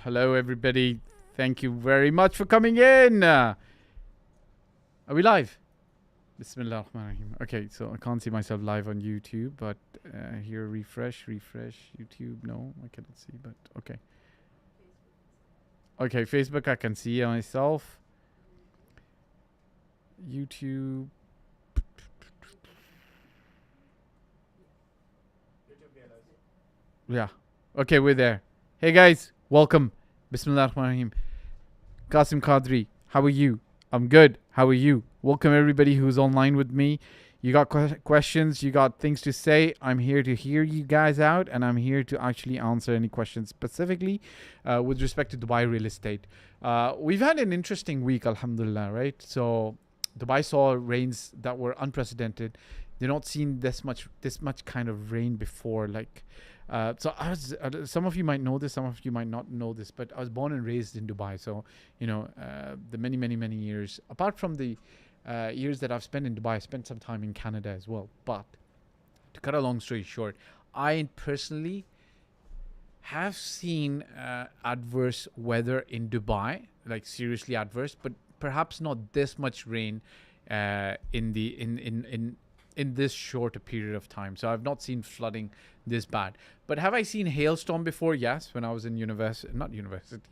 Hello, everybody. Thank you very much for coming in. Are we live? Bismillah ar-Rahman ar-Rahim. Okay, so I can't see myself live on YouTube, but here, refresh, YouTube. No, I cannot see, but okay. Okay, Facebook, I can see myself. YouTube. Yeah. Okay, we're there. Hey, guys. Welcome. Bismillah ar-Rahman ar-Rahim. Qasim Qadri, how are you? I'm good. How are you? Welcome everybody who's online with me. You got questions, you got things to say. I'm here to hear you guys out, and I'm here to actually answer any questions specifically with respect to Dubai real estate. We've had an interesting week, alhamdulillah, right? So Dubai saw rains that were unprecedented. They're not seen this much kind of rain before. So I was. Some of you might know this, some of you might not know this, but I was born and raised in Dubai. So the many years. Apart from the years that I've spent in Dubai, I spent some time in Canada as well. But to cut a long story short, I personally have seen adverse weather in Dubai, like seriously adverse, but perhaps not this much rain in this short a period of time. So I've not seen flooding this bad. But have I seen hailstorm before? Yes, when I was in not university.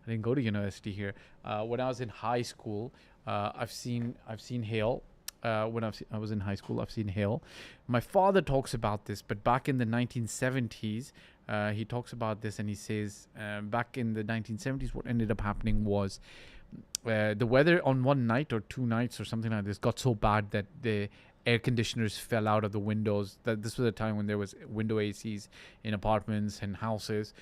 I didn't go to university here. When I was in high school, I've seen hail. When I was in high school, I've seen hail. My father talks about this, but back in the 1970s, he talks about this and he says, back in the 1970s, what ended up happening was the weather on one night or two nights or something like this got so bad that the air conditioners fell out of the windows. That this was a time when there was window ACs in apartments and houses.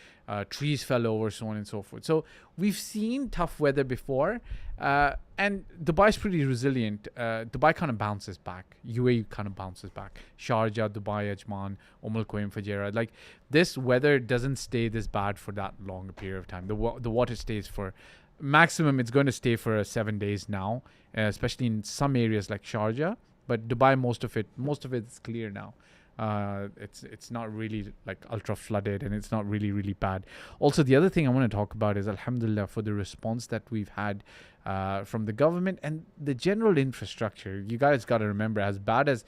Trees fell over, so on and so forth. So we've seen tough weather before, and Dubai's pretty resilient. Dubai kind of bounces back. UAE kind of bounces back. Sharjah, Dubai, Ajman, Al Quwain, Fujairah. Like this weather doesn't stay this bad for that long a period of time. The water stays for maximum. It's going to stay for 7 days now, especially in some areas like Sharjah. But Dubai, most of it is clear now. It's not really like ultra flooded, and it's not really bad. Also, the other thing I want to talk about is alhamdulillah for the response that we've had from the government and the general infrastructure. You guys got to remember, as bad as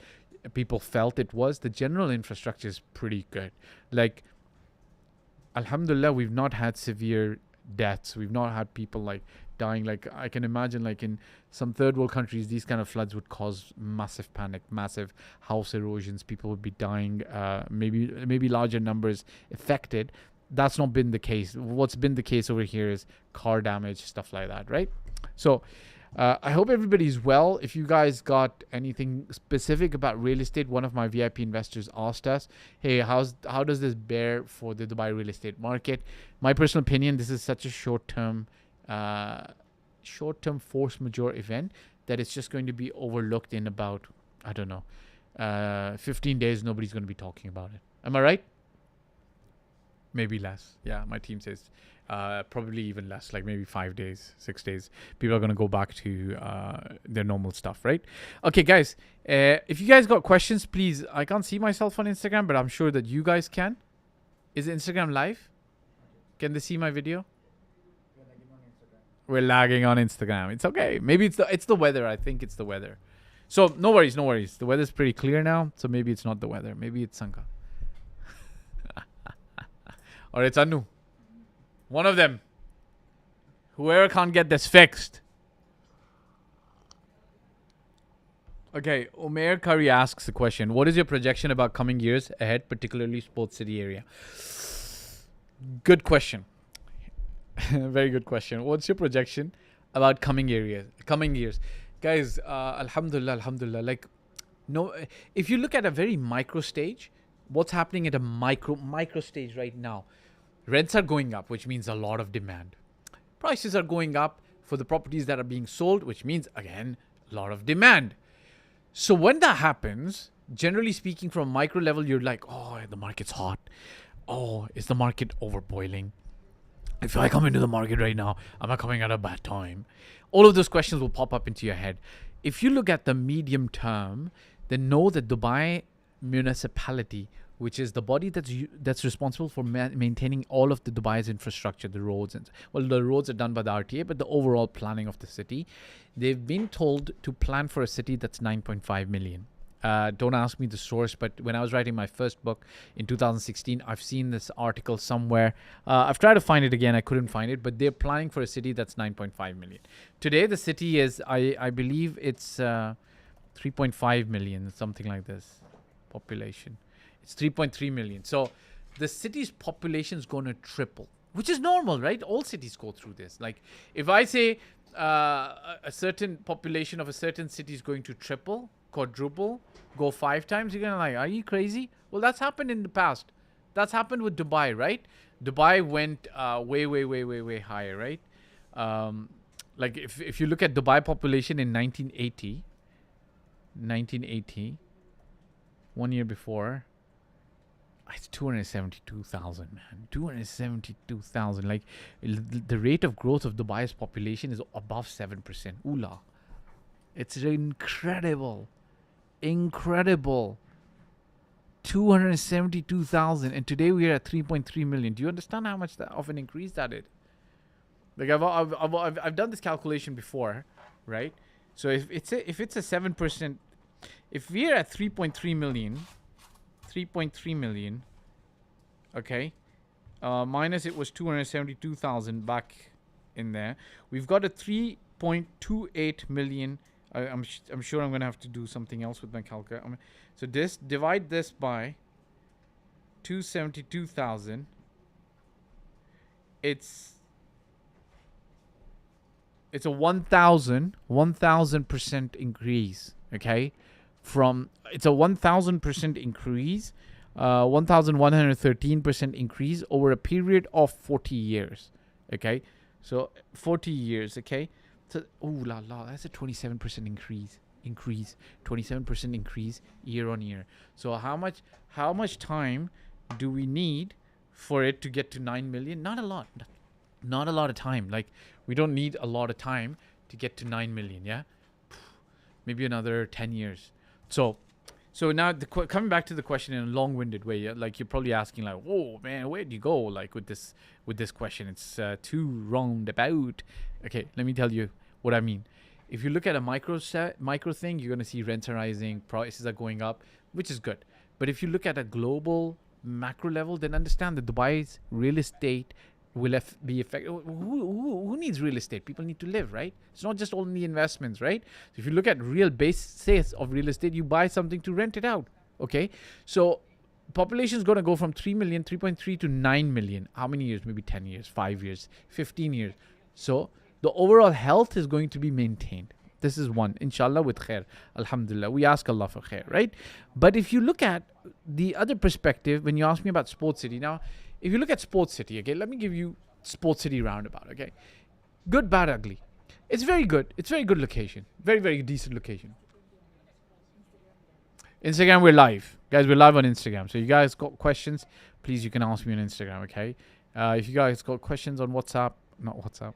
people felt it was, the general infrastructure is pretty good. Like, alhamdulillah, we've not had severe deaths. We've not had people like dying. Like I can imagine, like in some third world countries, these kind of floods would cause massive panic, massive house erosions. People would be dying, maybe larger numbers affected. That's not been the case. What's been the case over here is car damage, stuff like that, right? So I hope everybody's well. If you guys got anything specific about real estate, one of my VIP investors asked us, hey, how does this bear for the Dubai real estate market? My personal opinion, this is such a short-term force majeure event that it's just going to be overlooked in about, I don't know, 15 days. Nobody's going to be talking about it. Am I right? Maybe less. Yeah, my team says probably even less, like maybe 5 days, 6 days. People are going to go back to their normal stuff, right? Okay, guys, if you guys got questions, please. I can't see myself on Instagram, but I'm sure that you guys can. Is Instagram live? Can they see my video? We're lagging on Instagram. It's okay. Maybe it's the weather. I think it's the weather. So no worries. The weather's pretty clear now. So maybe it's not the weather. Maybe it's Sanka. Or it's Anu. One of them. Whoever can't get this fixed. Okay, Umair Curry asks a question. What is your projection about coming years ahead, particularly Sports City area? Good question. Very good question. What's your projection about coming years? Guys, alhamdulillah. Like, no, if you look at a very micro stage, what's happening at a micro stage right now? Rents are going up, which means a lot of demand. Prices are going up for the properties that are being sold, which means, again, a lot of demand. So when that happens, generally speaking, from micro level, you're like, oh, the market's hot. Oh, is the market overboiling? If I come into the market right now, am I coming at a bad time? All of those questions will pop up into your head. If you look at the medium term, then know that Dubai municipality which is the body that's responsible for maintaining all of the Dubai's infrastructure, the roads, and well, the roads are done by the RTA, but the overall planning of the city. They've been told to plan for a city that's 9.5 million. Don't ask me the source, but when I was writing my first book in 2016, I've seen this article somewhere. I've tried to find it again. I couldn't find it, but they're planning for a city that's 9.5 million. Today, the city is, I believe it's 3.5 million, something like this, population. It's 3.3 million. So the city's population is going to triple, which is normal, right? All cities go through this. Like if I say a certain population of a certain city is going to triple, quadruple, go 5 times, you're going to like, are you crazy? Well, that's happened in the past. That's happened with Dubai, right? Dubai went way higher, right? Like if you look at Dubai population in 1980, 1 year before, it's 272,000, man. 272,000. Like the rate of growth of Dubai's population is above 7%. Oola. It's incredible. 272,000, and today we are at 3.3 million. Do you understand how much of an increase that is? Like I've done this calculation before, right? So if it's a 7%, if we're at 3.3 million, okay, minus it was 272,000 back in there, we've got a 3.28 million. I'm sure I'm gonna have to do something else with my calculator. So divide this by 272,000. It's a 1,000% increase. Okay, it's a 1,000% increase, 1,113% increase over a period of 40 years. Okay, so 40 years. Okay. So, that's a 27% increase. 27% increase year on year. So how much time do we need for it to get to 9 million? Not a lot. Not a lot of time. Like we don't need a lot of time to get to 9 million. Yeah, maybe another 10 years. So now coming back to the question in a long-winded way, like you're probably asking, like, "Whoa, man, where do you go? Like with this question, it's too roundabout." Okay, let me tell you what I mean. If you look at a micro thing, you're going to see rents are rising, prices are going up, which is good. But if you look at a global macro level, then understand that Dubai's real estate will be affected. Who needs real estate? People need to live, right? It's not just only investments, right? So if you look at real basis of real estate, you buy something to rent it out, okay? So population is going to go from 3.3 to 9 million. How many years? Maybe 10 years, 5 years, 15 years. So the overall health is going to be maintained. This is one. Inshallah with khair. Alhamdulillah. We ask Allah for khair, right? But if you look at the other perspective, when you ask me about Sports City, now, if you look at Sports City, okay, let me give you Sports City roundabout, okay? Good, bad, ugly. It's very good. It's very good location. Very, very decent location. Instagram, we're live. Guys, we're live on Instagram. So you guys got questions, please, you can ask me on Instagram, okay? If you guys got questions on WhatsApp, not WhatsApp.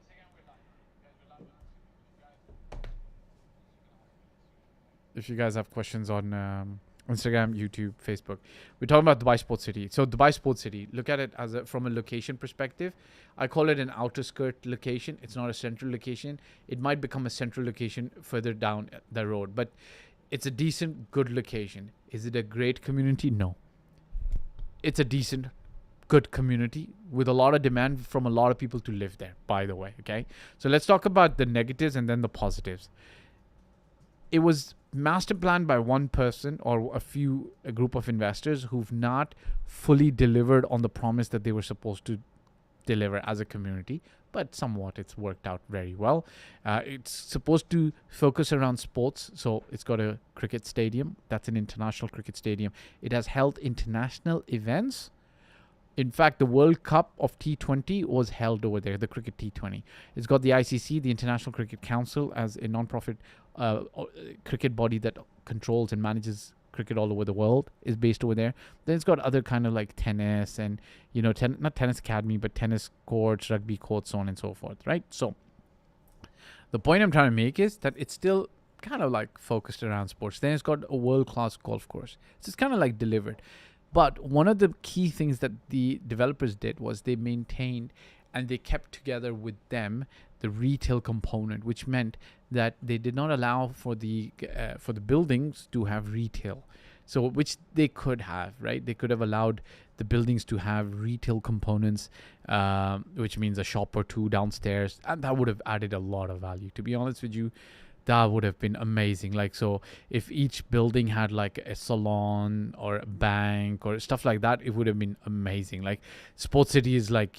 If you guys have questions on Instagram, YouTube, Facebook. We're talking about Dubai Sports City. So Dubai Sports City, look at it as from a location perspective. I call it an outer skirt location. It's not a central location. It might become a central location further down the road, but it's a decent, good location. Is it a great community? No. It's a decent, good community with a lot of demand from a lot of people to live there, by the way, okay? So let's talk about the negatives and then the positives. It was master planned by one person or a group of investors who've not fully delivered on the promise that they were supposed to deliver as a community, but somewhat it's worked out very well. It's supposed to focus around sports, so it's got a cricket stadium. That's an international cricket stadium. It has held international events. In fact, the World Cup of T20 was held over there, the cricket T20. It's got the ICC, the International Cricket Council, as a non-profit cricket body that controls and manages cricket all over the world, is based over there. Then it's got other kind of like tennis and, not tennis academy, but tennis courts, rugby courts, so on and so forth, right? So the point I'm trying to make is that it's still kind of like focused around sports. Then it's got a world-class golf course. So it's kind of like delivered. But one of the key things that the developers did was they maintained and they kept together with them the retail component, which meant that they did not allow for the buildings to have retail. So which they could have, right? They could have allowed the buildings to have retail components, which means a shop or two downstairs, and that would have added a lot of value. To be honest with you, that would have been amazing. Like, so if each building had like a salon or a bank or stuff like that, it would have been amazing. Like, Sports City is like,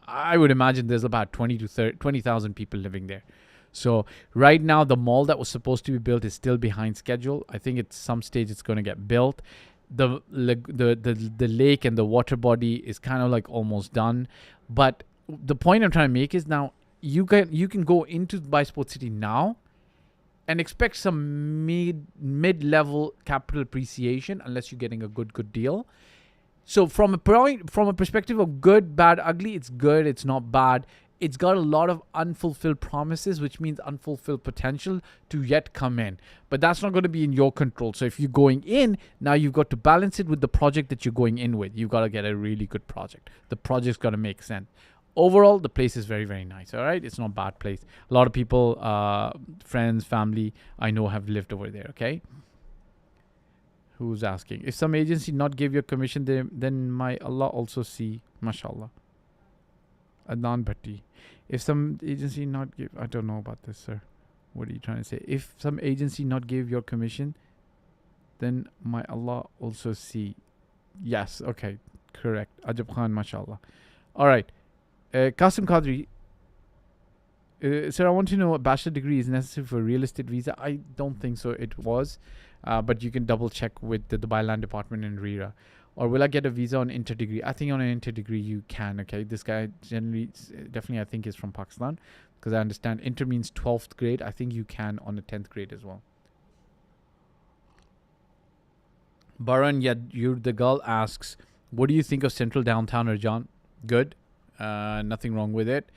I would imagine there's about 20,000 people living there. So right now, the mall that was supposed to be built is still behind schedule. I think at some stage it's going to get built. The lake and the water body is kind of like almost done. But the point I'm trying to make is now you can go into Dubai Sports City now and expect some mid-level capital appreciation unless you're getting a good deal. So from a perspective of good, bad, ugly, it's good, it's not bad. It's got a lot of unfulfilled promises, which means unfulfilled potential to yet come in. But that's not going to be in your control. So if you're going in, now you've got to balance it with the project that you're going in with. You've got to get a really good project. The project's got to make sense. Overall, the place is very, very nice. All right. It's not a bad place. A lot of people, friends, family, I know have lived over there. Okay. Who's asking? If some agency not give your commission, then my Allah also see. MashaAllah. Adnan Bhatti. If some agency not give, I don't know about this, sir. What are you trying to say? If some agency not give your commission, then my Allah also see. Yes. Okay. Correct. Ajab Khan, MashaAllah. All right. Qasim Qadri, sir, I want to know, a bachelor degree is necessary for a real estate visa? I don't think so. It was, but you can double check with the Dubai Land Department in RERA. Or will I get a visa on inter degree? I think on an inter degree you can. Okay, this guy definitely I think is from Pakistan, because I understand inter means 12th grade. I think you can on the 10th grade as well. Baran Yurdagal asks, what do you think of Central Downtown, Rajan? Good. Nothing wrong with it.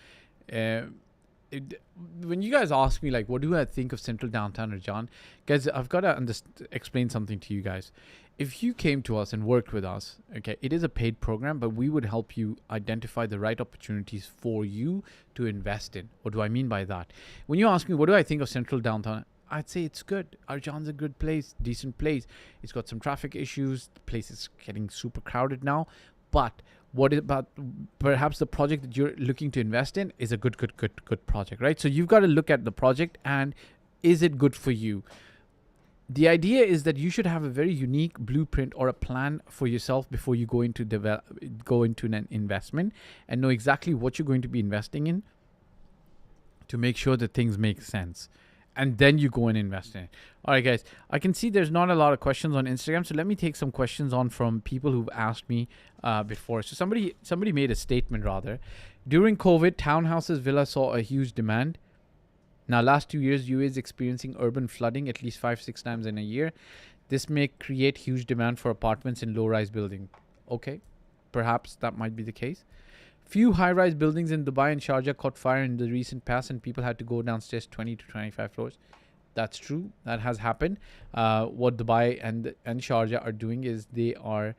When you guys ask me, like, what do I think of Central Downtown, Rajan? Guys, I've got to explain something to you guys. If you came to us and worked with us, okay, it is a paid program, but we would help you identify the right opportunities for you to invest in. What do I mean by that? When you ask me, what do I think of Central Downtown? I'd say it's good. Arjan's a good place, decent place. It's got some traffic issues. The place is getting super crowded now. But what about perhaps the project that you're looking to invest in is a good project, right? So you've got to look at the project and is it good for you? The idea is that you should have a very unique blueprint or a plan for yourself before you go into an investment, and know exactly what you're going to be investing in to make sure that things make sense. And then you go and invest in it. All right, guys. I can see there's not a lot of questions on Instagram, so let me take some questions on from people who've asked me before. So somebody made a statement rather. During COVID, townhouses, villas saw a huge demand. Now, last 2 years, UAE is experiencing urban flooding at least 5-6 times in a year. This may create huge demand for apartments in low-rise buildings. Okay, perhaps that might be the case. Few high-rise buildings in Dubai and Sharjah caught fire in the recent past, and people had to go downstairs 20 to 25 floors. That's true. That has happened. What Dubai and Sharjah are doing is they are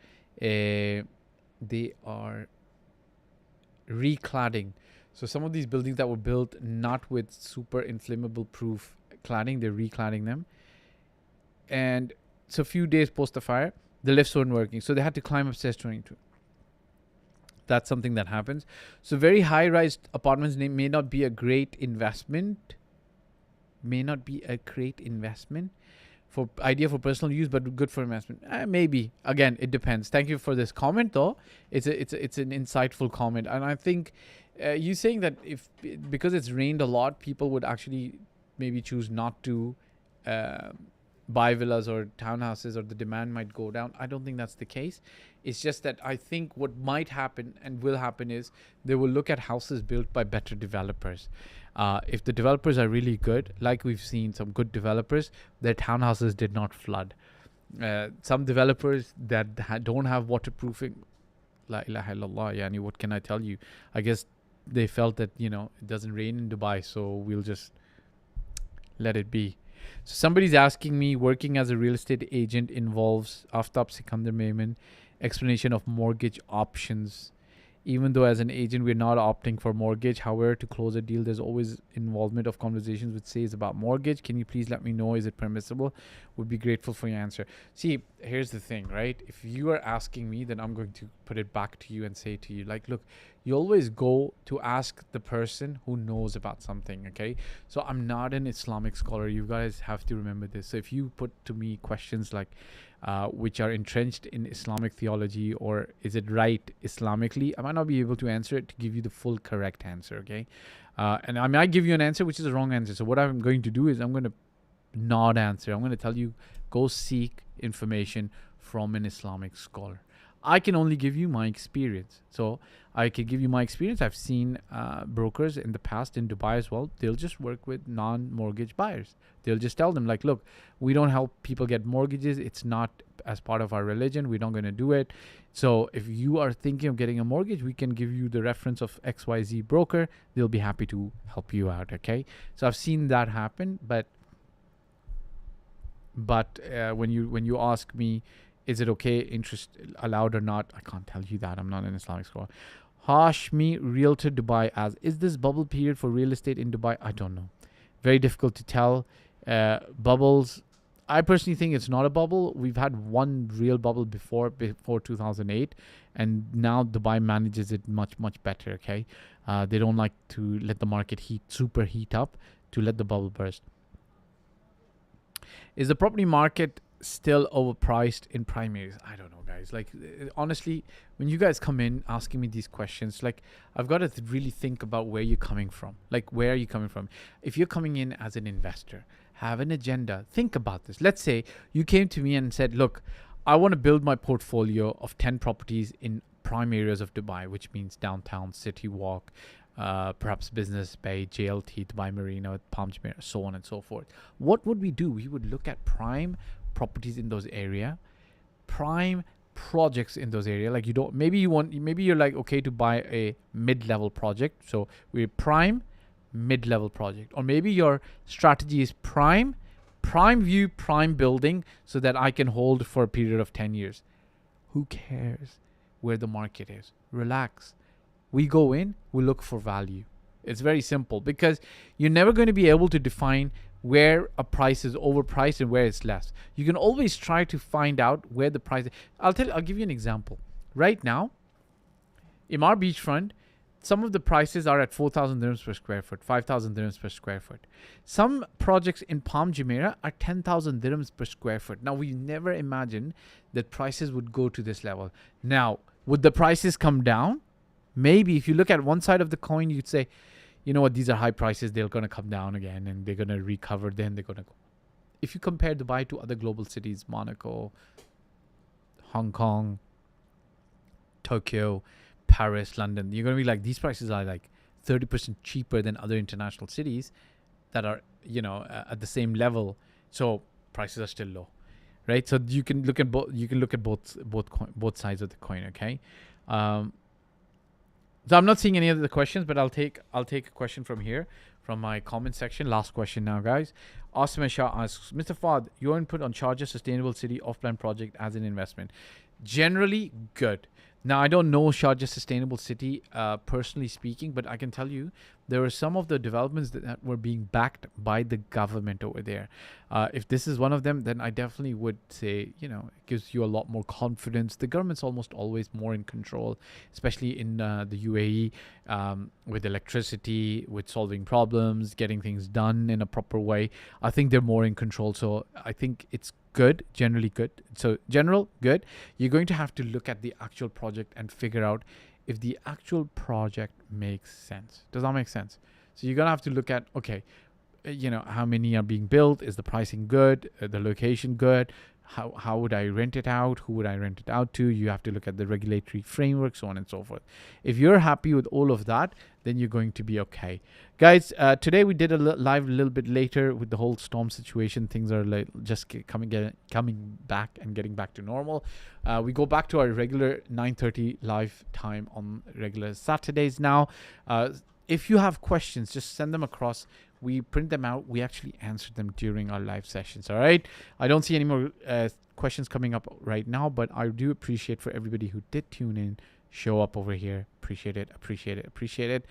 recladding. So some of these buildings that were built not with super inflammable proof cladding, they're recladding them. And so a few days post the fire, the lifts weren't working, so they had to climb upstairs 22. That's something that happens. So very high-rise apartments may not be a great investment. For personal use, but good for investment. Maybe. Again, it depends. Thank you for this comment, though. It's an insightful comment, and I think you saying that because it's rained a lot, people would actually maybe choose not to buy villas or townhouses, or the demand might go down. I don't think that's the case. It's just that I think what might happen and will happen is they will look at houses built by better developers. If the developers are really good, like we've seen some good developers, their townhouses did not flood. Some developers that don't have waterproofing, la ilaha illallah, yani what can I tell you? I guess they felt that, it doesn't rain in Dubai, so we'll just let it be. So somebody's asking me, working as a real estate agent involves Aftab Sikandar Maiman explanation of mortgage options. Even though as an agent we're not opting for mortgage, however, to close a deal there's always involvement of conversations which says about mortgage. Can you please let me know, is it permissible? Would be grateful for your answer. See, here's the thing, right? If you are asking me, then I'm going to put it back to you and say to you, like, look, you always go to ask the person who knows about something, okay? So I'm not an Islamic scholar, you guys have to remember this. So if you put to me questions like which are entrenched in Islamic theology, or is it right Islamically, I might not be able to answer it to give you the full correct answer, okay? And I might give you an answer which is a wrong answer. So what I'm going to do is I'm going to not answer. I'm going to tell you, go seek information from an Islamic scholar. I can only give you my experience. So I can give you my experience. I've seen brokers in the past in Dubai as well. They'll just work with non-mortgage buyers. They'll just tell them like, look, we don't help people get mortgages. It's not as part of our religion. We're not going to do it. So if you are thinking of getting a mortgage, we can give you the reference of XYZ broker. They'll be happy to help you out. Okay. So I've seen that happen, but when you ask me, is it okay, interest allowed or not, I can't tell you that. I'm not an Islamic scholar. Hashmi, realtor Dubai, as is this bubble period for real estate in Dubai? I don't know. Very difficult to tell. Bubbles, I personally think it's not a bubble. We've had one real bubble before 2008, and now Dubai manages it much better. Okay, they don't like to let the market super heat up to let the bubble burst. Is the property market still overpriced in prime areas? I don't know, guys. Like, honestly, when you guys come in asking me these questions, like, I've got to really think about where you're coming from. Like, where are you coming from? If you're coming in as an investor, have an agenda, think about this. Let's say you came to me and said, look, I want to build my portfolio of 10 properties in prime areas of Dubai, which means downtown, City Walk, perhaps Business Bay, JLT, Dubai Marina, Palm Jumeirah, so on and so forth. What would we do? We would look at prime properties in those area, prime projects in those area. Like, maybe you're like, okay, to buy a mid-level project. So we're prime, mid-level project. Or maybe your strategy is prime view, prime building, so that I can hold for a period of 10 years. Who cares where the market is? Relax. We go in, we look for value. It's very simple, because you're never going to be able to define where a price is overpriced and where it's less. You can always try to find out where the price is. I'll give you an example. Right now, in our beachfront, some of the prices are at 4,000 dirhams per square foot, 5,000 dirhams per square foot. Some projects in Palm Jumeirah are 10,000 dirhams per square foot. Now, we never imagined that prices would go to this level. Now, would the prices come down? Maybe. If you look at one side of the coin, you'd say, you know what, these are high prices, they're going to come down again and they're going to recover, then they're going to go. If you compare Dubai to other global cities, Monaco, Hong Kong, Tokyo, Paris, London, you're going to be like, these prices are like 30% cheaper than other international cities that are, at the same level. So prices are still low, right? So you can look at both sides of the coin, okay? So I'm not seeing any of the questions, but I'll take a question from here, from my comment section. Last question now, guys. Asim Shah asks, Mr. Fahd, your input on Sharjah Sustainable City off-plan project as an investment. Generally good. Now, I don't know Sharjah Sustainable City personally speaking, but I can tell you there are some of the developments that were being backed by the government over there. If this is one of them, then I definitely would say, it gives you a lot more confidence. The government's almost always more in control, especially in the UAE, with electricity, with solving problems, getting things done in a proper way. I think they're more in control. So I think it's good, generally good. So general, good. You're going to have to look at the actual project and figure out if the actual project makes sense. Does that make sense? So you're going to have to look at, okay, how many are being built? Is the pricing good? The location good? How would I rent it out? Who would I rent it out to? You have to look at the regulatory framework, so on and so forth. If you're happy with all of that, then you're going to be okay. Guys, today we did a live a little bit later with the whole storm situation. Things are just coming back and getting back to normal. We go back to our regular 9:30 live time on regular Saturdays now. if you have questions, just send them across. We print them out. We actually answer them during our live sessions. All right. I don't see any more questions coming up right now, but I do appreciate for everybody who did tune in, show up over here. Appreciate it. Appreciate it. Appreciate it.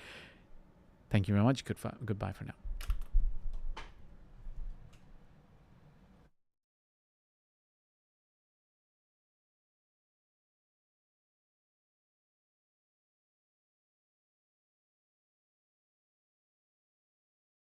Thank you very much. Goodbye for now.